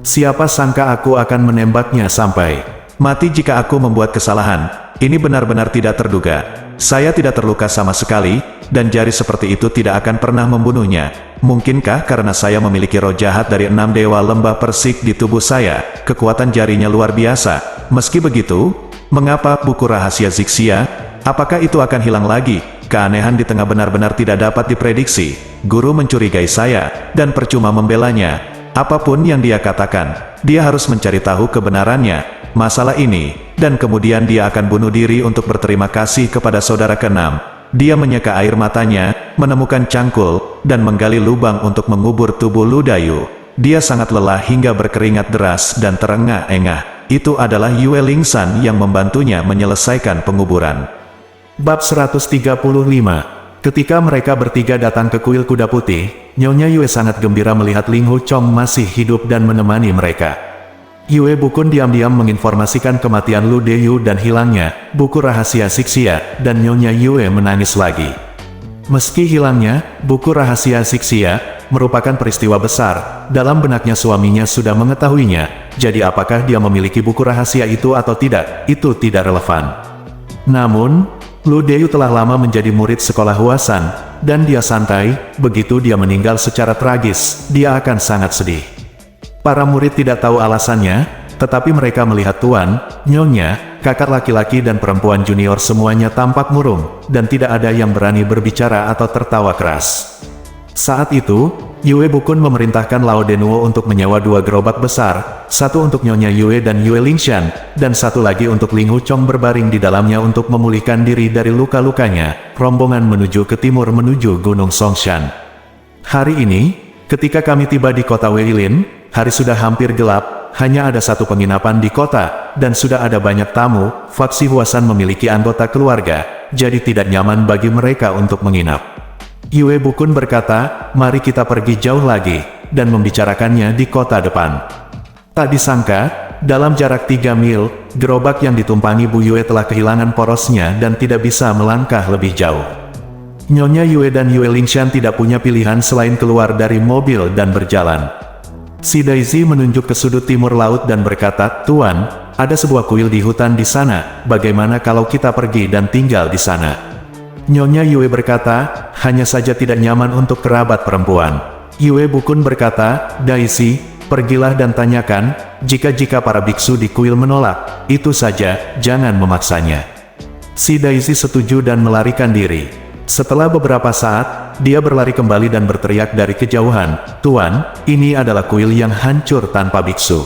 Siapa sangka aku akan menembaknya sampai mati jika aku membuat kesalahan. Ini benar-benar tidak terduga. Saya tidak terluka sama sekali, dan jari seperti itu tidak akan pernah membunuhnya. Mungkinkah karena saya memiliki roh jahat dari 6 dewa lembah persik di tubuh saya, kekuatan jarinya luar biasa. Meski begitu, mengapa buku rahasia Zixia? Apakah itu akan hilang lagi? Keanehan di tengah benar-benar tidak dapat diprediksi. Guru mencurigai saya, dan percuma membelanya. Apapun yang dia katakan, dia harus mencari tahu kebenarannya masalah ini, dan kemudian dia akan bunuh diri untuk berterima kasih kepada saudara keenam." Dia menyeka air matanya, menemukan cangkul, dan menggali lubang untuk mengubur tubuh Lu Dayu. Dia sangat lelah hingga berkeringat deras dan terengah-engah. Itu adalah Yue Lingshan yang membantunya menyelesaikan penguburan. Bab 135. Ketika mereka bertiga datang ke kuil kuda putih, Nyonya Yue sangat gembira melihat Ling Hu Chong masih hidup dan menemani mereka. Yue Bukun diam-diam menginformasikan kematian Lu Deyu dan hilangnya buku rahasia Zixia, dan Nyonya Yue menangis lagi. Meski hilangnya buku rahasia Zixia merupakan peristiwa besar, dalam benaknya suaminya sudah mengetahuinya, jadi apakah dia memiliki buku rahasia itu atau tidak, itu tidak relevan. Namun, Lu Deyu telah lama menjadi murid sekolah Huasan, dan dia santai. Begitu dia meninggal secara tragis, dia akan sangat sedih. Para murid tidak tahu alasannya, tetapi mereka melihat Tuan, Nyonya, kakak laki-laki dan perempuan junior semuanya tampak murung, dan tidak ada yang berani berbicara atau tertawa keras. Saat itu, Yue Bukun memerintahkan Lao Denuo untuk menyewa 2 gerobak besar, satu untuk Nyonya Yue dan Yue Lingshan, dan satu lagi untuk Ling Hu Chong berbaring di dalamnya untuk memulihkan diri dari luka-lukanya. Rombongan menuju ke timur menuju Gunung Songshan. Hari ini, ketika kami tiba di kota Weilin, hari sudah hampir gelap, hanya ada satu penginapan di kota, dan sudah ada banyak tamu. Faksi Huasan memiliki anggota keluarga, jadi tidak nyaman bagi mereka untuk menginap. Yue Bukun berkata, "Mari kita pergi jauh lagi, dan membicarakannya di kota depan." Tak disangka, dalam jarak 3 mil, gerobak yang ditumpangi Bu Yue telah kehilangan porosnya dan tidak bisa melangkah lebih jauh. Nyonya Yue dan Yue Lingshan tidak punya pilihan selain keluar dari mobil dan berjalan. Si Daisy menunjuk ke sudut timur laut dan berkata, "Tuan, ada sebuah kuil di hutan di sana, bagaimana kalau kita pergi dan tinggal di sana?" Nyonya Yue berkata, "Hanya saja tidak nyaman untuk kerabat perempuan." Yue Bukun berkata, "Daisy, pergilah dan tanyakan, jika para biksu di kuil menolak, itu saja, jangan memaksanya." Si Daisy setuju dan melarikan diri. Setelah beberapa saat, dia berlari kembali dan berteriak dari kejauhan, "Tuan, ini adalah kuil yang hancur tanpa biksu."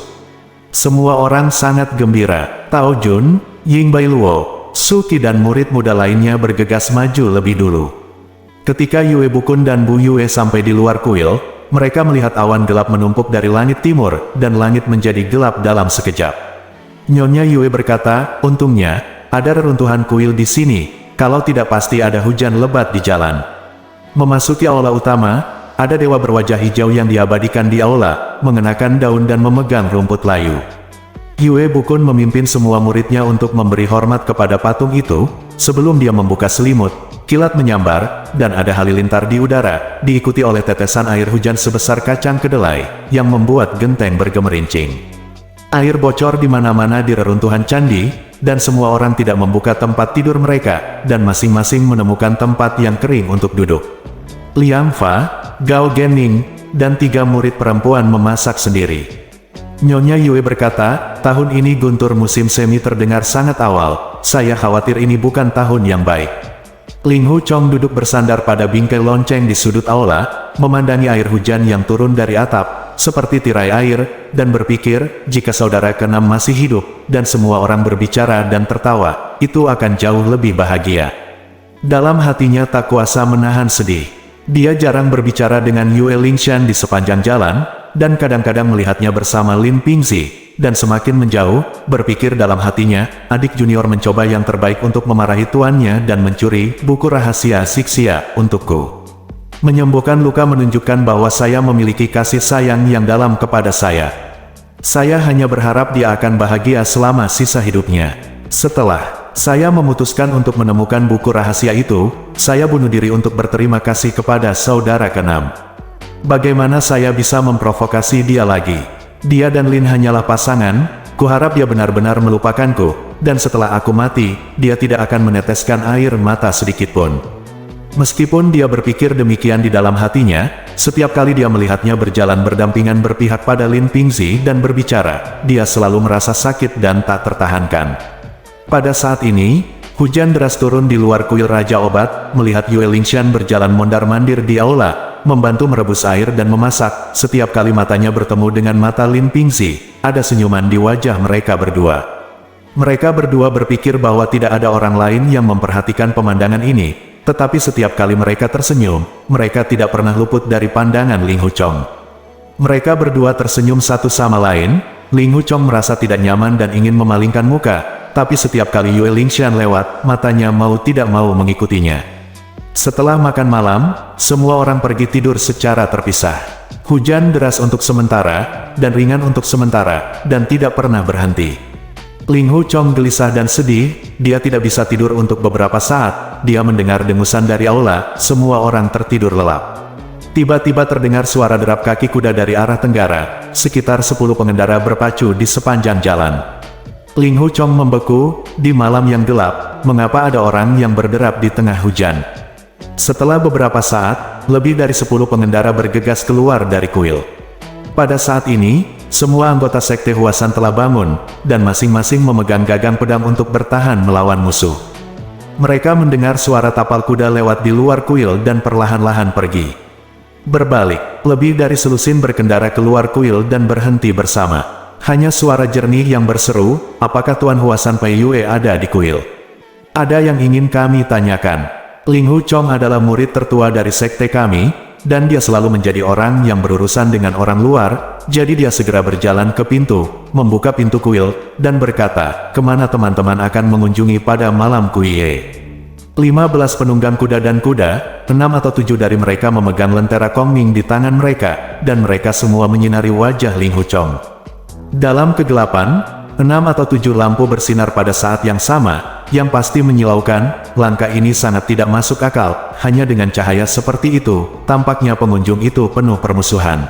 Semua orang sangat gembira. Tao Jun, Ying Bailuo, Suki dan murid muda lainnya bergegas maju lebih dulu. Ketika Yue Bukun dan Bu Yue sampai di luar kuil, mereka melihat awan gelap menumpuk dari langit timur, dan langit menjadi gelap dalam sekejap. Nyonya Yue berkata, "Untungnya, ada reruntuhan kuil di sini, kalau tidak pasti ada hujan lebat di jalan." Memasuki aula utama, ada dewa berwajah hijau yang diabadikan di aula, mengenakan daun dan memegang rumput layu. Yue Bukun memimpin semua muridnya untuk memberi hormat kepada patung itu. Sebelum dia membuka selimut, kilat menyambar, dan ada halilintar di udara, diikuti oleh tetesan air hujan sebesar kacang kedelai, yang membuat genteng bergemerincing. Air bocor di mana-mana di reruntuhan candi, dan semua orang tidak membuka tempat tidur mereka, dan masing-masing menemukan tempat yang kering untuk duduk. Liang Fa, Gao Genning, dan 3 murid perempuan memasak sendiri. Nyonya Yue berkata, tahun ini guntur musim semi terdengar sangat awal, saya khawatir ini bukan tahun yang baik. Ling Hu Chong duduk bersandar pada bingkai lonceng di sudut aula, memandangi air hujan yang turun dari atap, seperti tirai air, dan berpikir, jika saudara keenam masih hidup, dan semua orang berbicara dan tertawa, itu akan jauh lebih bahagia. Dalam hatinya tak kuasa menahan sedih. Dia jarang berbicara dengan Yue Lingshan di sepanjang jalan, dan kadang-kadang melihatnya bersama Lin Pingzi, dan semakin menjauh, berpikir dalam hatinya, adik junior mencoba yang terbaik untuk memarahi tuannya dan mencuri buku rahasia Sixia untukku. Menyembuhkan luka menunjukkan bahwa saya memiliki kasih sayang yang dalam kepada saya. Saya hanya berharap dia akan bahagia selama sisa hidupnya. Setelah saya memutuskan untuk menemukan buku rahasia itu, saya bunuh diri untuk berterima kasih kepada saudara keenam. Bagaimana saya bisa memprovokasi dia lagi? Dia dan Lin hanyalah pasangan, kuharap dia benar-benar melupakanku, dan setelah aku mati, dia tidak akan meneteskan air mata sedikitpun. Meskipun dia berpikir demikian di dalam hatinya, setiap kali dia melihatnya berjalan berdampingan berpihak pada Lin Pingzi dan berbicara, dia selalu merasa sakit dan tak tertahankan. Pada saat ini, hujan deras turun di luar kuil Raja Obat, melihat Yue Lingshan berjalan mondar-mandir di aula, membantu merebus air dan memasak. Setiap kali matanya bertemu dengan mata Lin Pingzi, ada senyuman di wajah mereka berdua. Mereka berdua berpikir bahwa tidak ada orang lain yang memperhatikan pemandangan ini. Tetapi setiap kali mereka tersenyum, mereka tidak pernah luput dari pandangan Ling Hu Chong. Mereka berdua tersenyum satu sama lain. Ling Hu Chong merasa tidak nyaman dan ingin memalingkan muka, tapi setiap kali Yue Lingshan lewat, matanya mau tidak mau mengikutinya. Setelah makan malam, semua orang pergi tidur secara terpisah. Hujan deras untuk sementara, dan ringan untuk sementara, dan tidak pernah berhenti. Ling Hu Chong gelisah dan sedih, dia tidak bisa tidur untuk beberapa saat, dia mendengar dengusan dari aula, semua orang tertidur lelap. Tiba-tiba terdengar suara derap kaki kuda dari arah tenggara, sekitar 10 pengendara berpacu di sepanjang jalan. Ling Hu Chong membeku, di malam yang gelap, mengapa ada orang yang berderap di tengah hujan? Setelah beberapa saat, lebih dari 10 pengendara bergegas keluar dari kuil. Pada saat ini, semua anggota Sekte Huasan telah bangun, dan masing-masing memegang gagang pedang untuk bertahan melawan musuh. Mereka mendengar suara tapal kuda lewat di luar kuil dan perlahan-lahan pergi. Berbalik, lebih dari selusin berkendara keluar kuil dan berhenti bersama. Hanya suara jernih yang berseru, apakah Tuan Huasan Pai Yue ada di kuil? Ada yang ingin kami tanyakan. Ling Hu Chong adalah murid tertua dari sekte kami, dan dia selalu menjadi orang yang berurusan dengan orang luar, jadi dia segera berjalan ke pintu, membuka pintu kuil, dan berkata, kemana teman-teman akan mengunjungi pada malam kuil? 15 penunggang kuda dan kuda, 6 atau 7 dari mereka memegang lentera Kongming di tangan mereka, dan mereka semua menyinari wajah Ling Hu Chong. Dalam kegelapan, 6 atau 7 lampu bersinar pada saat yang sama, yang pasti menyilaukan. Langkah ini sangat tidak masuk akal, hanya dengan cahaya seperti itu, tampaknya pengunjung itu penuh permusuhan.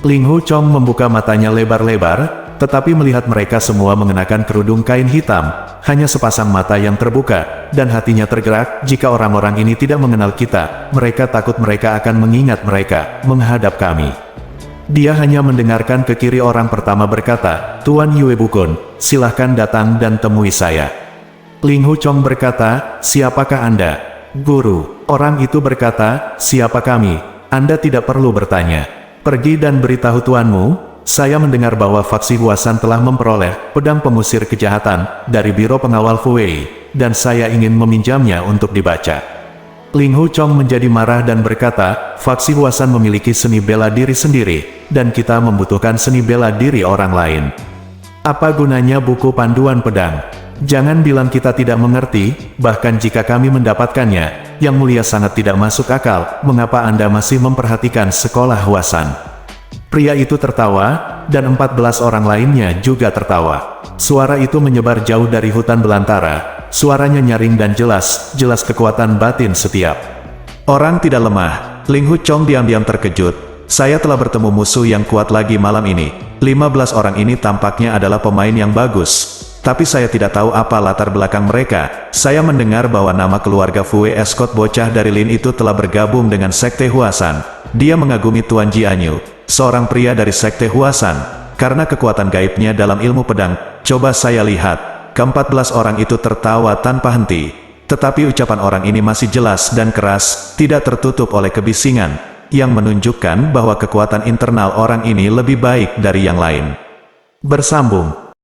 Ling Hu Chong membuka matanya lebar-lebar, tetapi melihat mereka semua mengenakan kerudung kain hitam, hanya sepasang mata yang terbuka, dan hatinya tergerak, jika orang-orang ini tidak mengenal kita, mereka takut mereka akan mengingat mereka, menghadap kami. Dia hanya mendengarkan ke kiri orang pertama berkata, Tuan Yue Bukun, silahkan datang dan temui saya. Ling Hu Chong berkata, siapakah Anda? Guru. Orang itu berkata, siapa kami? Anda tidak perlu bertanya. Pergi dan beritahu tuanmu, saya mendengar bahwa faksi Huasan telah memperoleh pedang pengusir kejahatan dari Biro Pengawal Fuwei, dan saya ingin meminjamnya untuk dibaca. Ling Hu Chong menjadi marah dan berkata, faksi Huasan memiliki seni bela diri sendiri, dan kita membutuhkan seni bela diri orang lain. Apa gunanya buku panduan pedang? Jangan bilang kita tidak mengerti, bahkan jika kami mendapatkannya, yang mulia sangat tidak masuk akal, mengapa Anda masih memperhatikan sekolah Huasan? Pria itu tertawa, dan 14 orang lainnya juga tertawa. Suara itu menyebar jauh dari hutan belantara, suaranya nyaring dan jelas, jelas kekuatan batin setiap orang tidak lemah. Ling Hu Chong diam-diam terkejut, saya telah bertemu musuh yang kuat lagi malam ini. 15 orang ini tampaknya adalah pemain yang bagus. Tapi saya tidak tahu apa latar belakang mereka. Saya mendengar bahwa nama keluarga Fue Escort bocah dari Lin itu telah bergabung dengan Sekte Huasan. Dia mengagumi Tuan Jianyu, seorang pria dari Sekte Huasan. Karena kekuatan gaibnya dalam ilmu pedang, coba saya lihat. Ke-14 orang itu tertawa tanpa henti. Tetapi ucapan orang ini masih jelas dan keras, tidak tertutup oleh kebisingan, yang menunjukkan bahwa kekuatan internal orang ini lebih baik dari yang lain. Bersambung.